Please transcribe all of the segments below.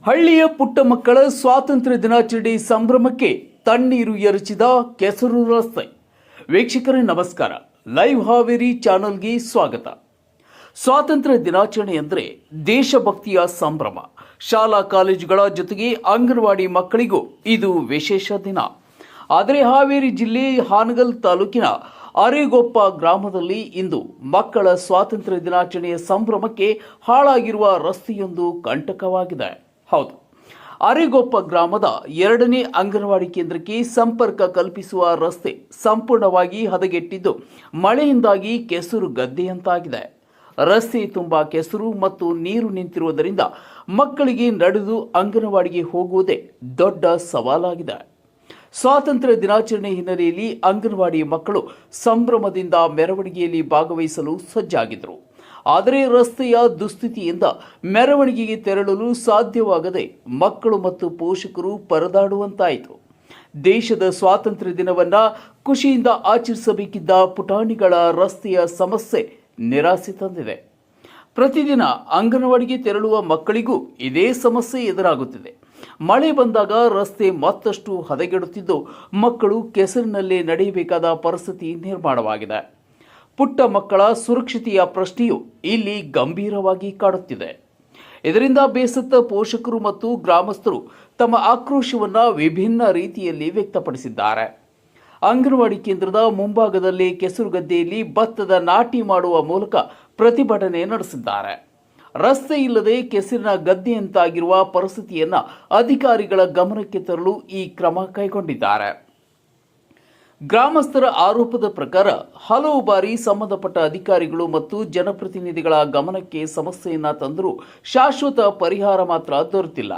ಹಳ್ಳಿಯ ಪುಟ್ಟ ಮಕ್ಕಳ ಸ್ವಾತಂತ್ರ್ಯ ದಿನಾಚರಣೆ ಸಂಭ್ರಮಕ್ಕೆ ತಣ್ಣೀರು ಎರಚಿದ ಕೆಸರು ರಸ್ತೆ. ವೀಕ್ಷಕರೇ ನಮಸ್ಕಾರ, ಲೈವ್ ಹಾವೇರಿ ಚಾನೆಲ್ಗೆ ಸ್ವಾಗತ. ಸ್ವಾತಂತ್ರ್ಯ ದಿನಾಚರಣೆ ಅಂದರೆ ದೇಶಭಕ್ತಿಯ ಸಂಭ್ರಮ. ಶಾಲಾ ಕಾಲೇಜುಗಳ ಜೊತೆಗೆ ಅಂಗನವಾಡಿ ಮಕ್ಕಳಿಗೂ ಇದು ವಿಶೇಷ ದಿನ. ಆದರೆ ಹಾವೇರಿ ಜಿಲ್ಲೆ ಹಾನಗಲ್ ತಾಲೂಕಿನ ಅರೇಗೊಪ್ಪ ಗ್ರಾಮದಲ್ಲಿ ಇಂದು ಮಕ್ಕಳ ಸ್ವಾತಂತ್ರ್ಯ ದಿನಾಚರಣೆಯ ಸಂಭ್ರಮಕ್ಕೆ ಹಾಳಾಗಿರುವ ರಸ್ತೆಯೊಂದು ಕಂಟಕವಾಗಿದೆ. ಹೌದು, ಅರೇಗೊಪ್ಪ ಗ್ರಾಮದ 2ನೇ ಅಂಗನವಾಡಿ ಕೇಂದ್ರಕ್ಕೆ ಸಂಪರ್ಕ ಕಲ್ಪಿಸುವ ರಸ್ತೆ ಸಂಪೂರ್ಣವಾಗಿ ಹದಗೆಟ್ಟಿದ್ದು ಮಳೆಯಿಂದಾಗಿ ಕೆಸರು ಗದ್ದೆಯಂತಾಗಿದೆ. ರಸ್ತೆ ತುಂಬಾ ಕೆಸರು ಮತ್ತು ನೀರು ನಿಂತಿರುವುದರಿಂದ ಮಕ್ಕಳಿಗೆ ನಡೆದು ಅಂಗನವಾಡಿಗೆ ಹೋಗುವುದೇ ದೊಡ್ಡ ಸವಾಲಾಗಿದೆ. ಸ್ವಾತಂತ್ರ್ಯ ದಿನಾಚರಣೆ ಹಿನ್ನೆಲೆಯಲ್ಲಿ ಅಂಗನವಾಡಿ ಮಕ್ಕಳು ಸಂಭ್ರಮದಿಂದ ಮೆರವಣಿಗೆಯಲ್ಲಿ ಭಾಗವಹಿಸಲು ಸಜ್ಜಾಗಿದ್ದರು. ಆದರೆ ರಸ್ತೆಯ ದುಸ್ಥಿತಿಯಿಂದ ಮೆರವಣಿಗೆಗೆ ತೆರಳಲು ಸಾಧ್ಯವಾಗದೆ ಮಕ್ಕಳು ಮತ್ತು ಪೋಷಕರು ಪರದಾಡುವಂತಾಯಿತು. ದೇಶದ ಸ್ವಾತಂತ್ರ್ಯ ದಿನವನ್ನ ಖುಷಿಯಿಂದ ಆಚರಿಸಬೇಕಿದ್ದ ಪುಟಾಣಿಗಳ ರಸ್ತೆಯ ಸಮಸ್ಯೆ ನಿರಾಸೆ ತಂದಿದೆ. ಪ್ರತಿದಿನ ಅಂಗನವಾಡಿಗೆ ತೆರಳುವ ಮಕ್ಕಳಿಗೂ ಇದೇ ಸಮಸ್ಯೆ ಎದುರಾಗುತ್ತಿದೆ. ಮಳೆ ಬಂದಾಗ ರಸ್ತೆ ಮತ್ತಷ್ಟು ಹದಗೆಡುತ್ತಿದ್ದು ಮಕ್ಕಳು ಕೆಸರಿನಲ್ಲೇ ನಡೆಯಬೇಕಾದ ಪರಿಸ್ಥಿತಿ ನಿರ್ಮಾಣವಾಗಿದೆ. ಪುಟ್ಟ ಮಕ್ಕಳ ಸುರಕ್ಷತೆಯ ಪ್ರಶ್ನೆಯು ಇಲ್ಲಿ ಗಂಭೀರವಾಗಿ ಕಾಡುತ್ತಿದೆ. ಇದರಿಂದ ಬೇಸತ್ತ ಪೋಷಕರು ಮತ್ತು ಗ್ರಾಮಸ್ಥರು ತಮ್ಮ ಆಕ್ರೋಶವನ್ನು ವಿಭಿನ್ನ ರೀತಿಯಲ್ಲಿ ವ್ಯಕ್ತಪಡಿಸಿದ್ದಾರೆ. ಅಂಗನವಾಡಿ ಕೇಂದ್ರದ ಮುಂಭಾಗದಲ್ಲಿ ಕೆಸರುಗದ್ದೆಯಲ್ಲಿ ಭತ್ತದ ನಾಟಿ ಮಾಡುವ ಮೂಲಕ ಪ್ರತಿಭಟನೆ ನಡೆಸಿದ್ದಾರೆ. ರಸ್ತೆ ಇಲ್ಲದೆ ಕೆಸರಿನ ಗದ್ದೆಯಂತಾಗಿರುವ ಪರಿಸ್ಥಿತಿಯನ್ನು ಅಧಿಕಾರಿಗಳ ಗಮನಕ್ಕೆ ತರಲು ಈ ಕ್ರಮ ಕೈಗೊಂಡಿದ್ದಾರೆ. ಗ್ರಾಮಸ್ಥರ ಆರೋಪದ ಪ್ರಕಾರ ಹಲವು ಬಾರಿ ಸಂಬಂಧಪಟ್ಟ ಅಧಿಕಾರಿಗಳು ಮತ್ತು ಜನಪ್ರತಿನಿಧಿಗಳ ಗಮನಕ್ಕೆ ಸಮಸ್ಯೆಯನ್ನ ತಂದರೂ ಶಾಶ್ವತ ಪರಿಹಾರ ಮಾತ್ರ ದೊರೆತಿಲ್ಲ.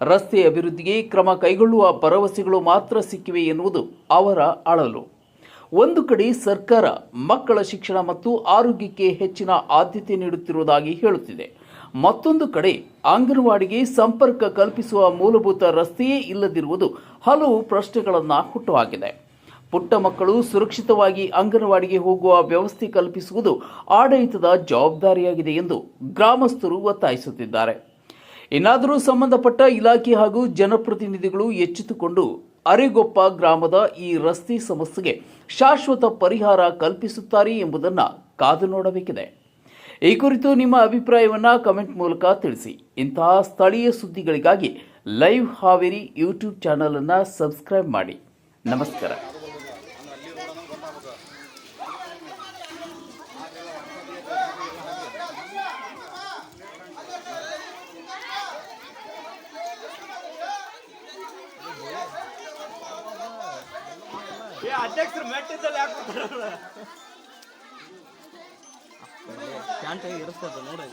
ರಸ್ತೆ ಅಭಿವೃದ್ಧಿಗೆ ಕ್ರಮ ಕೈಗೊಳ್ಳುವ ಭರವಸೆಗಳು ಮಾತ್ರ ಸಿಕ್ಕಿವೆ ಎನ್ನುವುದು ಅವರ ಅಳಲು. ಒಂದು ಕಡೆ ಸರ್ಕಾರ ಮಕ್ಕಳ ಶಿಕ್ಷಣ ಮತ್ತು ಆರೋಗ್ಯಕ್ಕೆ ಹೆಚ್ಚಿನ ಆದ್ಯತೆ ನೀಡುತ್ತಿರುವುದಾಗಿ ಹೇಳುತ್ತಿದೆ. ಮತ್ತೊಂದು ಕಡೆ ಅಂಗನವಾಡಿಗೆ ಸಂಪರ್ಕ ಕಲ್ಪಿಸುವ ಮೂಲಭೂತ ರಸ್ತೆಯೇ ಇಲ್ಲದಿರುವುದು ಹಲವು ಪ್ರಶ್ನೆಗಳನ್ನು ಹುಟ್ಟುಹಾಕಿದೆ. ಪುಟ್ಟ ಮಕ್ಕಳು ಸುರಕ್ಷಿತವಾಗಿ ಅಂಗನವಾಡಿಗೆ ಹೋಗುವ ವ್ಯವಸ್ಥೆ ಕಲ್ಪಿಸುವುದು ಆಡಳಿತದ ಜವಾಬ್ದಾರಿಯಾಗಿದೆ ಎಂದು ಗ್ರಾಮಸ್ಥರು ಒತ್ತಾಯಿಸುತ್ತಿದ್ದಾರೆ. ಇನ್ನಾದರೂ ಸಂಬಂಧಪಟ್ಟ ಇಲಾಖೆ ಹಾಗೂ ಜನಪ್ರತಿನಿಧಿಗಳು ಎಚ್ಚೆತ್ತುಕೊಂಡು ಅರೇಗೊಪ್ಪ ಗ್ರಾಮದ ಈ ರಸ್ತೆ ಸಮಸ್ಯೆಗೆ ಶಾಶ್ವತ ಪರಿಹಾರ ಕಲ್ಪಿಸುತ್ತಾರೆ ಎಂಬುದನ್ನು ಕಾದು ನೋಡಬೇಕಿದೆ. ಈ ಕುರಿತು ನಿಮ್ಮ ಅಭಿಪ್ರಾಯವನ್ನು ಕಮೆಂಟ್ ಮೂಲಕ ತಿಳಿಸಿ. ಇಂತಹ ಸ್ಥಳೀಯ ಸುದ್ದಿಗಳಿಗಾಗಿ ಲೈವ್ ಹಾವೇರಿ ಯೂಟ್ಯೂಬ್ ಚಾನಲ್ ಅನ್ನು ಸಬ್ಸ್ಕ್ರೈಬ್ ಮಾಡಿ. ನಮಸ್ಕಾರ. ಅಧ್ಯಕ್ಷರು ಮೆಟ್ಟಿದ್ದಲ್ಲಿ ಹಾಕ್ಬಿಡ್ತಾರ ಪ್ಯಾಂಟ್ ಇರಿಸ್ತದ ನೋಡಿ.